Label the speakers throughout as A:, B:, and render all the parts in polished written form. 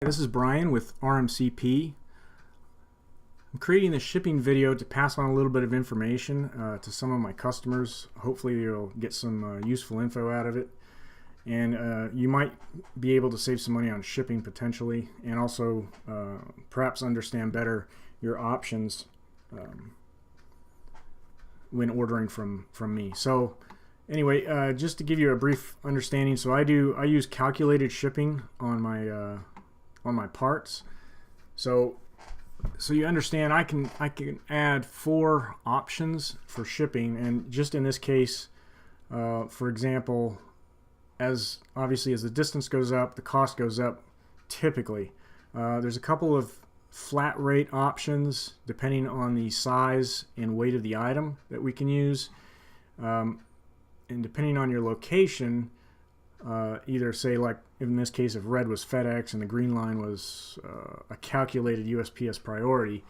A: This is Brian with RMCP. I'm creating this shipping video to pass on a little bit of information to some of my customers. Hopefully you'll get some useful info out of it, and you might be able to save some money on shipping potentially, and also perhaps understand better your options when ordering from me. So anyway, just to give you a brief understanding, so I use calculated shipping on my parts. So you understand, I can add 4 options for shipping, and just in this case, for example, as the distance goes up, the cost goes up. Typically, there's a couple of flat rate options depending on the size and weight of the item that we can use, and depending on your location. Either say, like in this case, if red was FedEx and the green line was a calculated USPS priority,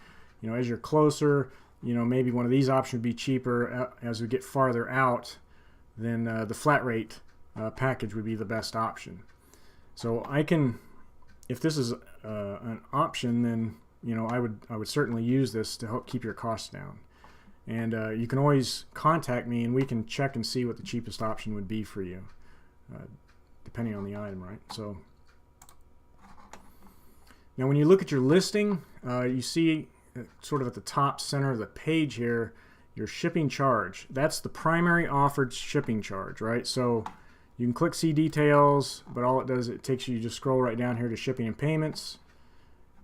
A: as you're closer, maybe one of these options would be cheaper. As we get farther out, then the flat rate package would be the best option. So I can, if this is an option, then I would certainly use this to help keep your costs down. And you can always contact me and we can check and see what the cheapest option would be for you. Depending on the item, right? So now when you look at your listing, you see sort of at the top center of the page here, your shipping charge. That's the primary offered shipping charge, right? So you can click see details, but all it does, it takes you just scroll right down here to shipping and payments,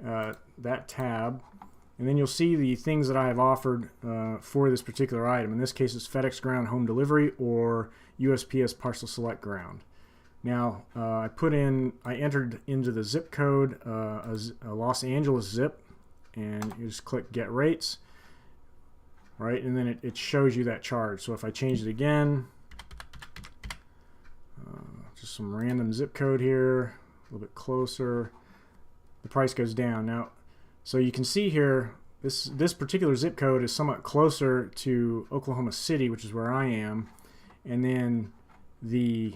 A: that tab, and then you'll see the things that I have offered for this particular item. In this case, it's FedEx Ground Home Delivery or USPS Parcel Select Ground. Now, I entered into the zip code a Los Angeles zip, and you just click Get Rates, right? And then it shows you that charge. So if I change it again, just some random zip code here, a little bit closer, the price goes down. Now, so you can see here, this particular zip code is somewhat closer to Oklahoma City, which is where I am, and then the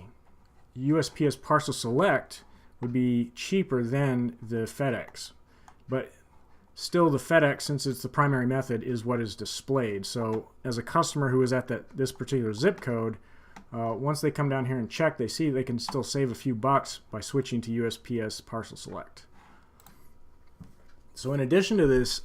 A: USPS Parcel Select would be cheaper than the FedEx, but still the FedEx, since it's the primary method, is what is displayed. So as a customer who is at this particular zip code, once they come down here and check, they see they can still save a few bucks by switching to USPS Parcel Select. So in addition to this,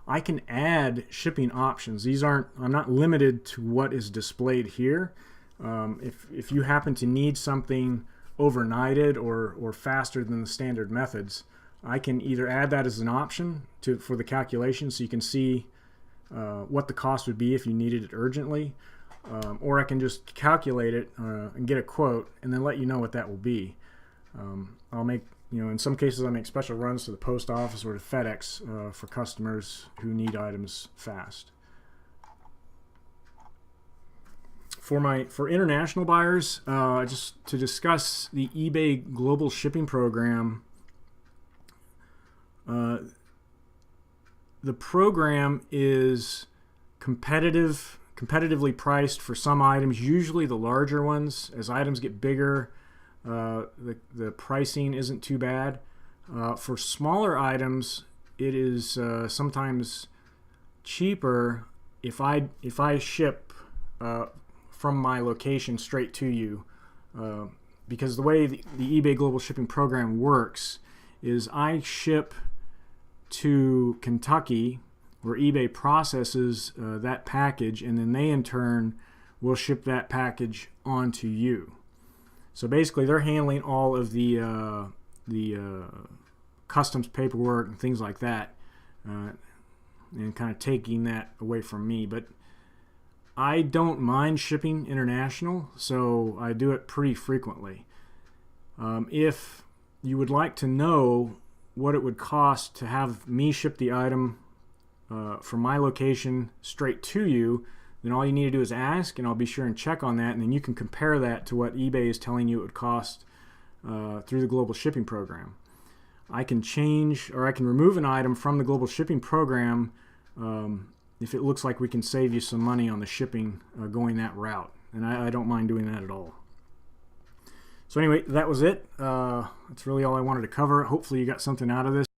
A: I can add shipping options. I'm not limited to what is displayed here. If you happen to need something overnighted or faster than the standard methods, I can either add that as an option for the calculation, so you can see what the cost would be if you needed it urgently, or I can just calculate it and get a quote and then let you know what that will be. I'll make, in some cases I make special runs to the post office or to FedEx for customers who need items fast. For international buyers, just to discuss the eBay Global Shipping Program, the program is competitively priced for some items, usually the larger ones. As items get bigger, the pricing isn't too bad. For smaller items, it is sometimes cheaper if I ship from my location straight to you, because the way the eBay Global Shipping Program works is I ship to Kentucky, where eBay processes that package, and then they in turn will ship that package on to you. So basically they're handling all of the customs paperwork and things like that, and kind of taking that away from me. But I don't mind shipping international, so I do it pretty frequently. If you would like to know what it would cost to have me ship the item from my location straight to you, then all you need to do is ask, and I'll be sure and check on that, and then you can compare that to what eBay is telling you it would cost through the Global Shipping Program. I can change, or I can remove an item from the Global Shipping Program if it looks like we can save you some money on the shipping going that route, and I don't mind doing that at all. So anyway, that was it. That's really all I wanted to cover. Hopefully you got something out of this.